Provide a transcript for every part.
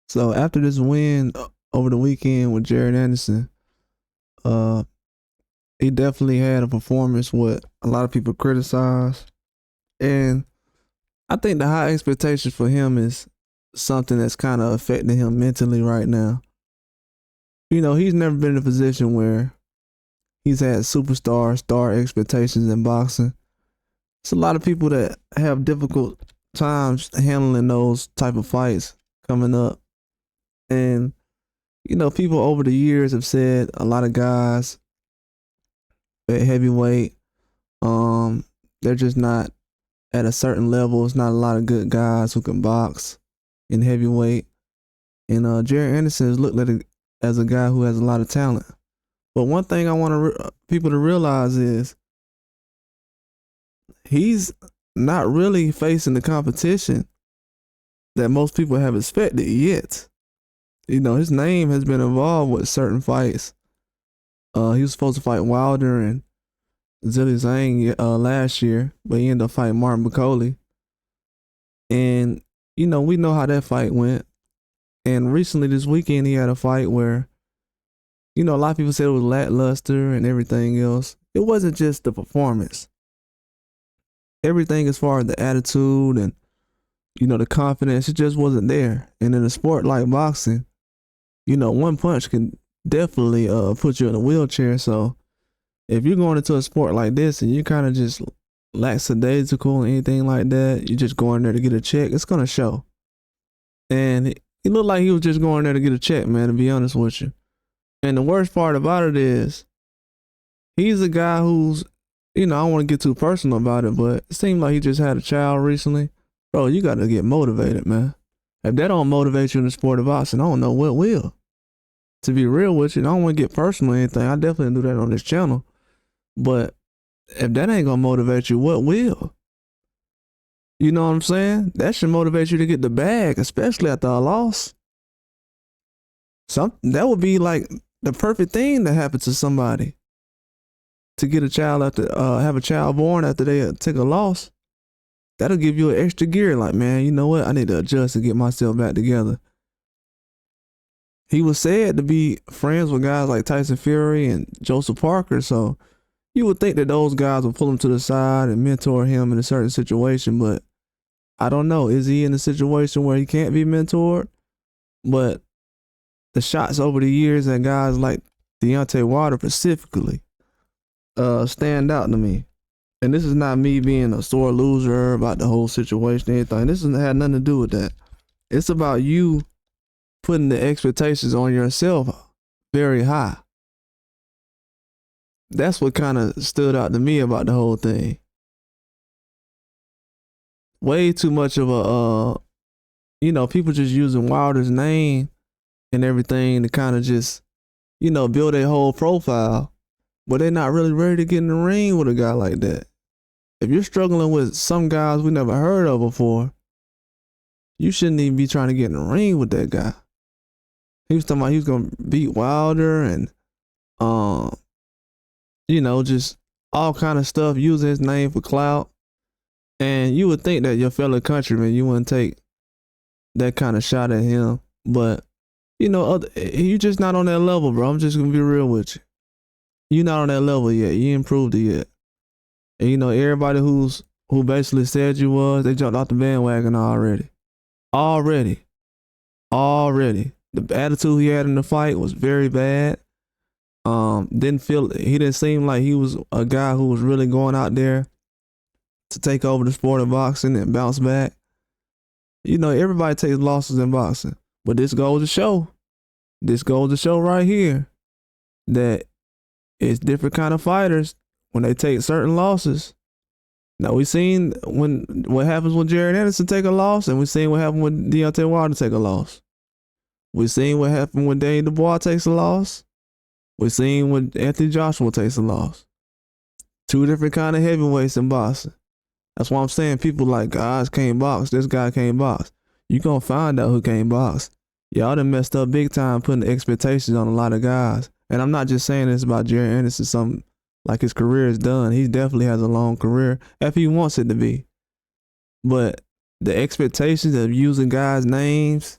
So after this win over the weekend with Jared Anderson, uh, he definitely had a performance what a lot of people criticize, and I think the high expectations for him is something that's kind of affecting him mentally right now. He's never been in a position where he's had star expectations in boxing. It's a lot of people that have difficult times handling those type of fights coming up, and people over the years have said a lot of guys at heavyweight, um, they're just not at a certain level. It's not a lot of good guys who can box in heavyweight. And Jared Anderson is looked at as a guy who has a lot of talent. But one thing I want people to realize is he's not really facing the competition that most people have expected yet. His name has been involved with certain fights. He was supposed to fight Wilder and Zilli Zhang last year, but he ended up fighting Martin McCauley. And, we know how that fight went. And recently this weekend he had a fight where, a lot of people said it was lackluster and everything else. It wasn't just the performance. Everything as far as the attitude and, the confidence, it just wasn't there. And in a sport like boxing, one punch can definitely put you in a wheelchair. So if you're going into a sport like this and you kind of just lackadaisical and anything like that, you're just going there to get a check, it's going to show. And he looked like he was just going there to get a check, man, to be honest with you. And the worst part about it is he's a guy who's, I don't want to get too personal about it, but it seemed like he just had a child recently. Bro, you got to get motivated, man. If that don't motivate you in the sport of boxing, I don't know what will. To be real with you, I don't want to get personal or anything. I definitely do that on this channel. But if that ain't going to motivate you, what will? You know what I'm saying? That should motivate you to get the bag, especially after a loss. That would be like the perfect thing to happen to somebody. To get a child after, have a child born after they take a loss. That'll give you an extra gear. Like, man, you know what? I need to adjust and get myself back together. He was said to be friends with guys like Tyson Fury and Joseph Parker. So you would think that those guys would pull him to the side and mentor him in a certain situation. But I don't know. Is he in a situation where he can't be mentored? But the shots over the years that guys like Deontay Wilder specifically stand out to me. And this is not me being a sore loser about the whole situation or anything. This had nothing to do with that. It's about you putting the expectations on yourself very high. That's what kind of stood out to me about the whole thing. Way too much of a, people just using Wilder's name and everything to kind of just, build a whole profile. But they're not really ready to get in the ring with a guy like that. If you're struggling with some guys we never heard of before, you shouldn't even be trying to get in the ring with that guy. He was talking about he was going to beat Wilder and, just all kind of stuff, using his name for clout. And you would think that your fellow countryman, you wouldn't take that kind of shot at him. But, you just not on that level, bro. I'm just going to be real with you. You're not on that level yet. You ain't improved it yet. And everybody who basically said you was, they jumped off the bandwagon already. Already. The attitude he had in the fight was very bad. He didn't seem like he was a guy who was really going out there to take over the sport of boxing and bounce back. Everybody takes losses in boxing. But this goes to show right here that it's different kind of fighters when they take certain losses. Now we seen what happens when Jared Anderson take a loss, and we seen what happened when Deontay Wilder take a loss. We seen what happened when Daniel Dubois takes a loss. We seen when Anthony Joshua takes a loss. Two different kind of heavyweights in boxing. That's why I'm saying people like guys can't box. This guy can't box. You gonna find out who can't box. Y'all done messed up big time putting expectations on a lot of guys. And I'm not just saying this about Jared Anderson, something like his career is done. He definitely has a long career if he wants it to be. But the expectations of using guys' names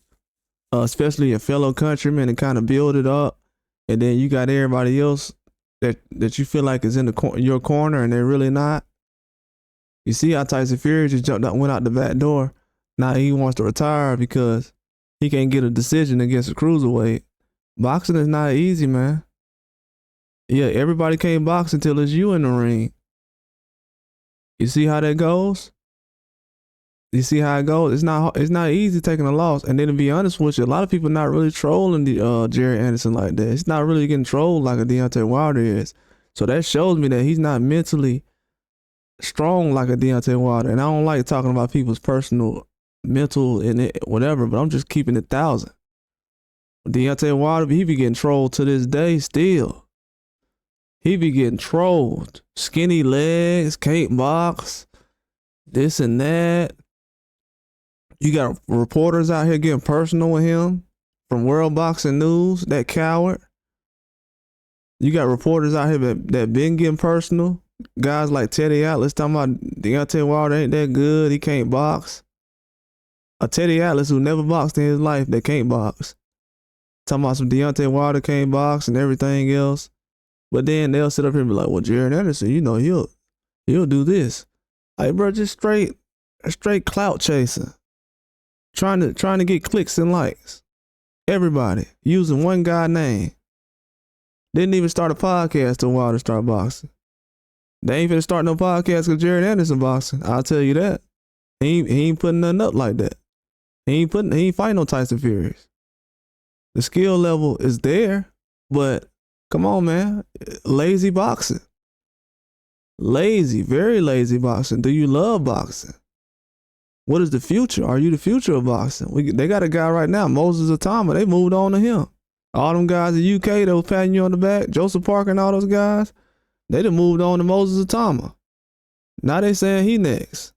especially your fellow countrymen, and kind of build it up. And then you got everybody else that you feel like is in your corner, and they're really not. You see how Tyson Fury just went out the back door. Now he wants to retire because he can't get a decision against a cruiserweight. Boxing is not easy, man. Yeah, everybody can't box until it's you in the ring. You see how that goes? You see how it goes? It's not easy taking a loss. And then to be honest with you, a lot of people not really trolling the Jerry Anderson like that. It's not really getting trolled like a Deontay Wilder is. So that shows me that he's not mentally strong like a Deontay Wilder. And I don't like talking about people's personal mental and whatever, but I'm just keeping it 1,000. Deontay Wilder, he be getting trolled to this day still. He be getting trolled. Skinny legs, can't box, this and that. You got reporters out here getting personal with him from World Boxing News, that coward. You got reporters out here that been getting personal. Guys like Teddy Atlas talking about Deontay Wilder ain't that good, he can't box. A Teddy Atlas who never boxed in his life that can't box. Talking about some Deontay Wilder can't box and everything else. But then they'll sit up here and be like, well, Jared Anderson, you know, he'll do this. Like, bro, just straight clout chasing. Trying to get clicks and likes. Everybody using one guy's name. Didn't even start a podcast till Wilder started boxing. They ain't finna start no podcast because Jared Anderson boxing. I'll tell you that. He ain't putting nothing up like that. He ain't fighting no Tyson Furies. The skill level is there, but come on, man. Lazy boxing. Lazy, very lazy boxing. Do you love boxing? What is the future? Are you the future of boxing? They got a guy right now, Moses Atama. They moved on to him. All them guys in the UK that was patting you on the back, Joseph Parker and all those guys, they done moved on to Moses Atama. Now they saying he next.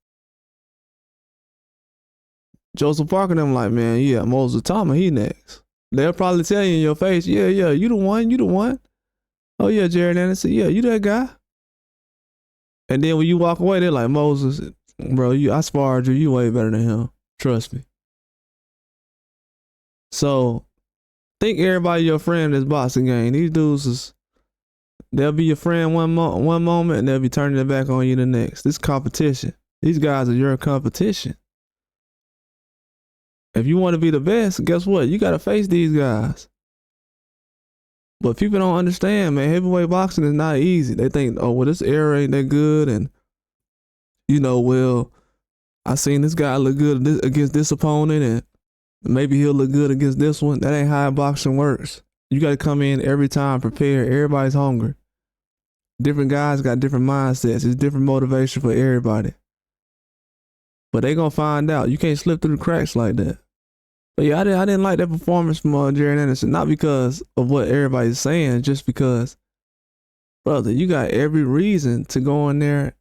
Joseph Parker them like, man, yeah, Moses Atama, he next. They'll probably tell you in your face, yeah, you the one. Oh yeah, Jared Anderson, yeah, you that guy. And then when you walk away, they're like, Moses, bro, I sparred you, you way better than him. Trust me. So, think everybody your friend in this boxing game. These dudes they'll be your friend one moment and they'll be turning their back on you the next. This competition. These guys are your competition. If you want to be the best, guess what? You got to face these guys. But people don't understand, man. Heavyweight boxing is not easy. They think, oh, well, this era ain't that good. And, you know, well, I seen this guy look good against this opponent and maybe he'll look good against this one. That ain't how boxing works. You got to come in every time prepared. Everybody's hungry. Different guys got different mindsets. It's different motivation for everybody. But they gonna find out. You can't slip through the cracks like that. But yeah, I didn't like that performance from Jared Anderson. Not because of what everybody's saying, just because, brother, you got every reason to go in there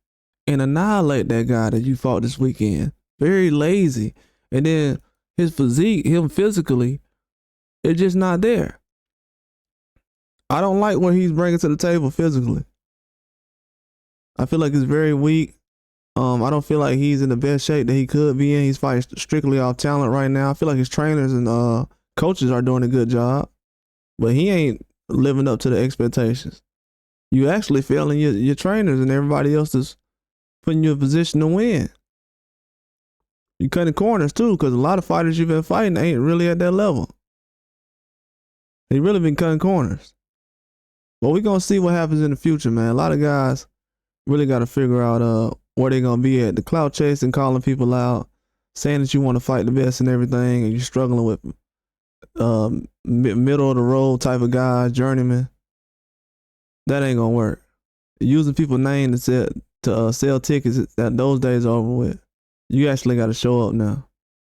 and annihilate that guy that you fought this weekend. Very lazy. And then his physique, him physically, it's just not there. I don't like what he's bringing to the table physically. I feel like it's very weak. I don't feel like he's in the best shape that he could be in. He's fighting strictly off talent right now. I feel like his trainers and coaches are doing a good job, but he ain't living up to the expectations. You actually failing your trainers and everybody else is putting you in a position to win. You cutting corners too, because a lot of fighters you've been fighting ain't really at that level. They really been cutting corners. But we're going to see what happens in the future, man. A lot of guys really got to figure out where they're going to be at. The clout chasing, calling people out, saying that you want to fight the best and everything, and you're struggling with middle of the road type of guys, journeyman. That ain't going to work. Using people's name to sell tickets, those days are over with. You actually got to show up now.